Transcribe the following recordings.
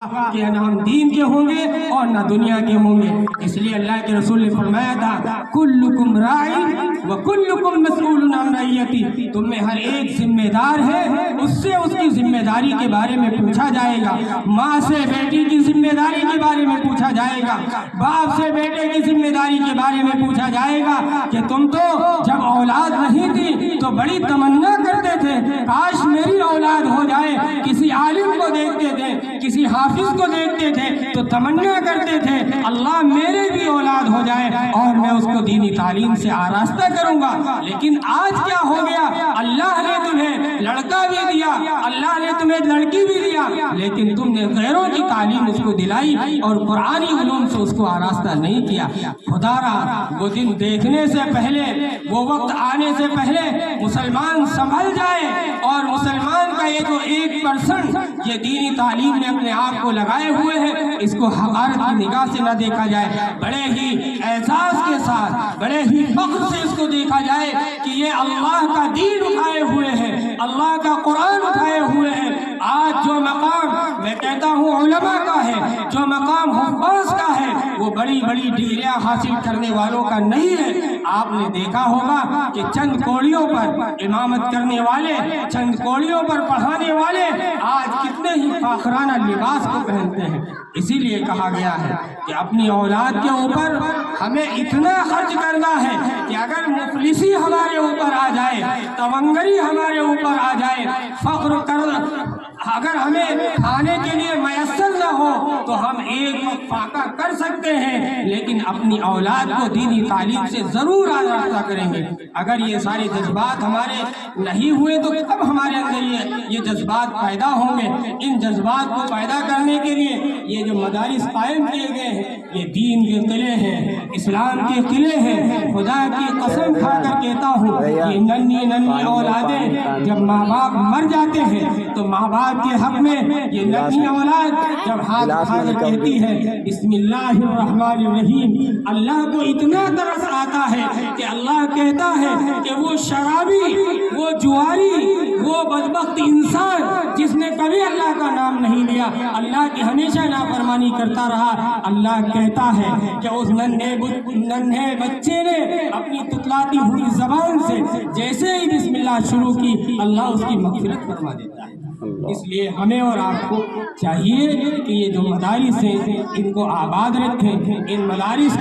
کہ نہ ہم دین کے ہوں گے اور نہ دنیا کے ہوں گے۔ اس لیے اللہ کے رسول نے فرمایا تھا کلکم راعی و کلکم مسئول عن رعیتی، تم میں ہر ایک ذمہ دار ہے، اس سے اس کی ذمہ داری کے بارے میں پوچھا جائے گا۔ ماں سے بیٹی کی ذمہ داری کے بارے میں پوچھا جائے گا، باپ سے بیٹے کی ذمہ داری کے بارے میں پوچھا جائے گا کہ تم تو جب اولاد نہیں تھی تو بڑی تمنا کرتے تھے کاش میری اولاد ہو جائے، کسی عالم کو دیکھتے تھے، کسی حافظ کو دیکھتے تھے تو تمنا کرتے تھے اللہ میرے بھی اولاد ہو جائے اور میں اس کو دینی تعلیم سے آراستہ کروں گا۔ لیکن آج کیا ہو گیا، اللہ نے تمہیں لڑکا بھی دیا، اللہ نے تمہیں لڑکی بھی دیا، لیکن تم نے غیروں کی تعلیم اس کو دلائی اور قرآنی علوم سے اس کو آراستہ نہیں کیا۔ خدا را وہ دن دیکھنے سے پہلے، وہ وقت آنے سے پہلے مسلمان سنبھل جائے اور مسلمان کا یہ جو 1% یہ دینی تعلیم میں اپنے آپ کو لگائے ہوئے ہیں اس کو حقارت کی نگاہ سے نہ دیکھا جائے، بڑے ہی اعزاز کے ساتھ، بڑے ہی فخر سے اس کو دیکھا جائے کہ یہ اللہ کا دین اٹھائے ہوئے ہیں، اللہ کا قرآن اٹھائے ہوئے ہیں۔ آج جو مقام میں کہتا ہوں علماء کا ہے، جو مقام حفاظ کا ہے، وہ بڑی بڑی ڈگریاں حاصل کرنے والوں کا نہیں ہے۔ آپ نے دیکھا ہوگا کہ چند کوڑیوں پر امامت کرنے والے، چند کوڑیوں پر پڑھانے والے آج کتنے ہی فاخرانہ لباس کو پہنتے ہیں۔ اسی لیے کہا گیا ہے کہ اپنی اولاد کے اوپر ہمیں اتنا خرچ کرنا ہے کہ اگر مفلسی ہمارے اوپر آ جائے، تونگری ہمارے اوپر آ جائے، فخر اگر ہمیں کھانے کے لیے میسر نہ ہو تو ہم ایک وقت فاقہ کر سکتے ہیں، لیکن اپنی اولاد کو دینی تعلیم سے ضرور آراستہ کریں گے۔ اگر یہ سارے جذبات ہمارے نہیں ہوئے تو کب ہمارے اندر یہ جذبات پیدا ہوں گے؟ ان جذبات کو پیدا کرنے کے لیے یہ جو مدارس قائم کیے گئے ہیں یہ دین کے قلعے ہیں، اسلام کے قلعے ہیں۔ خدا کی قسم کھا کر کہتا ہوں یہ ننھی ننھی اولادیں جب ماں باپ مر جاتے ہیں تو ماں باپ کے حق میں یہ ننھی اولاد جب ہاتھ اٹھا کر کہتی ہے بسم اللہ الرحمن الرحیم، اللہ کو اتنا ترس آتا ہے کہ اللہ کہتا ہے کہ وہ شرابی، وہ جواری، وہ بدبخت انسان جس نے کبھی اللہ کا نام نہیں لیا، اللہ کی ہمیشہ نافرمانی کرتا رہا، اللہ کہتا ہے کہ اس ننھے بچے نے اپنی تتلاتی ہوئی زبان سے جیسے ہی بسم اللہ شروع کی اللہ اس کی مغفرت فرما دیتا ہے۔ اس لیے ہمیں اور آپ کو چاہیے کہ یہ جو مدارس ہیں ان کو آباد رکھیں، ان مدارس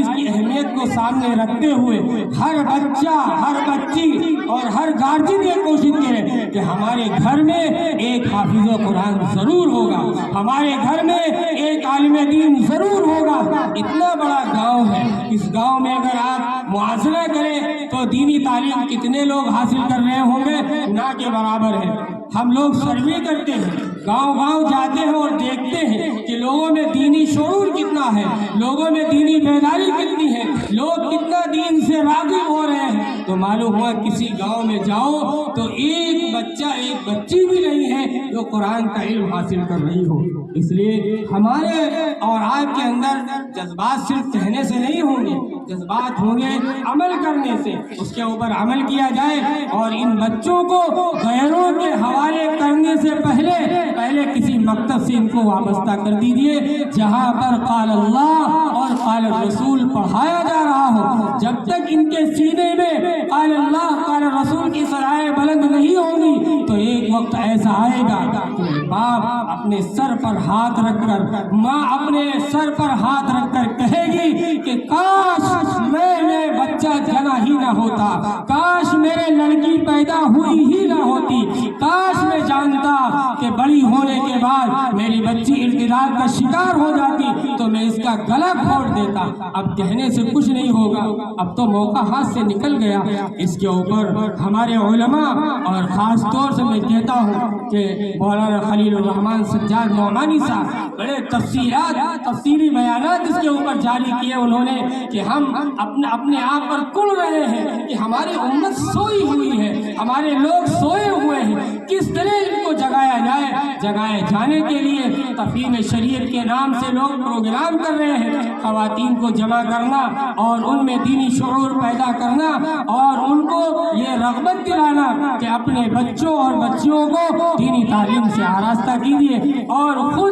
کی اہمیت کو سامنے رکھتے ہوئے ہر بچہ، ہر بچی اور ہر گارجین یہ کوشش کرے کہ ہمارے گھر میں ایک حافظ قرآن ضرور ہوگا، ہمارے گھر میں ایک عالم دین ضرور ہوگا۔ اتنا بڑا گاؤں ہے، اس گاؤں میں اگر آپ موازنہ کریں تو دینی تعلیم کتنے لوگ حاصل کر رہے ہوں گے؟ نہ کے برابر ہے۔ ہم لوگ سروے کرتے ہیں، گاؤں گاؤں جاتے ہیں اور دیکھتے ہیں کہ لوگوں میں دینی شعور کتنا ہے، لوگوں میں دینی بیداری کتنی ہے، لوگ کتنا دین سے راغب ہو رہے ہیں، تو معلوم ہوا کسی گاؤں میں جاؤ تو ایک بچہ، ایک بچی بھی نہیں ہے جو قرآن کا علم حاصل کر رہی ہو۔ اس لیے ہمارے اور آپ کے اندر جذبات صرف کہنے سے نہیں ہوں گے، جذبات ہوں گے عمل کرنے سے، اس کے اوپر عمل کیا جائے اور ان بچوں کو غیروں کے حوالے کرنے سے پہلے کسی مکتب سے ان کو وابستہ کر دیجئے جہاں پر قال اللہ اور قال رسول پڑھایا جا رہا ہو۔ جب تک ان کے سینے میں قال اللہ قال رسول کی سرائے بلند نہیں ہوں گی تو ایک وقت ایسا آئے گا کہ باپ اپنے سر پر ہاتھ رکھ کر، ماں اپنے سر پر ہاتھ رکھ کر کہے گی کہ کاش میں بچہ جنا ہی نہ ہوتا، کاش میرے لڑکی پیدا ہوئی ہی نہ ہوتی، کاش میں جانتا کہ بڑی ہونے کے بعد میری بچی ارتداد کا شکار ہو جاتی تو میں اس کا گلا پھوڑ دیتا۔ اب کہنے سے کچھ نہیں ہوگا، اب تو موقع ہاتھ سے نکل گیا۔ اس کے اوپر ہمارے علماء اور خاص طور سے میں کہتا ہوں کہ مولانا خلیل الرحمن سجاد نعمانی صاحب بڑے تفصیلی بیانات اس کے اوپر جاری کیے انہوں نے کہ ہم اپنے آپ پر کڑ رہے ہیں کہ ہماری امت سوئی ہوئی ہے، ہمارے لوگ سوئے ہوئے ہیں، کس طرح ان کو جگایا جائے۔ جگائے جانے کے لیے تفہیم شریعت کے نام سے لوگ پروگرام کر رہے ہیں، خواتین کو جمع کرنا اور ان میں دینی شعور پیدا کرنا اور ان کو یہ رغبت دلانا کہ اپنے بچوں اور بچیوں کو دینی تعلیم سے آراستہ کیجیے اور خود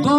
2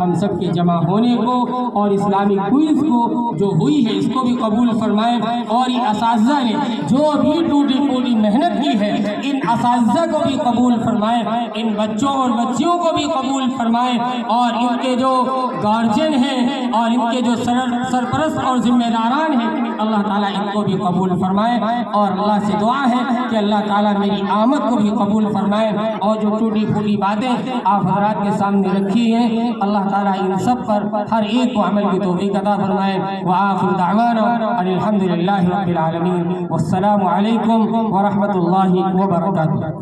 ہم سب کے جمع ہونے کو اور اسلامی کوئز کو جو ہوئی ہے اس کو بھی قبول فرمائے، اور یہ اساتذہ نے جو بھی ٹوٹی پھوٹی محنت کی ہے ان اساتذہ کو بھی قبول فرمائے، ان بچوں اور بچیوں کو بھی قبول فرمائے، اور ان کے جو گارجین ہیں اور ان کے جو سرپرست اور ذمہ داران ہیں اللہ تعالیٰ ان کو بھی قبول فرمائے، اور اللہ سے دعا ہے کہ اللہ تعالیٰ میری آمد کو بھی قبول فرمائے، اور جو ٹوٹی پھوٹی باتیں آپ حضرات کے سامنے رکھی ہیں اللہ تعالیٰ ان سب پر ہر ایک کو عمل کی توفیق عطا فرمائے۔ وآخر دعوانا الحمد للہ رب العالمین، والسلام علیکم ورحمۃ اللہ وبرکاتہ۔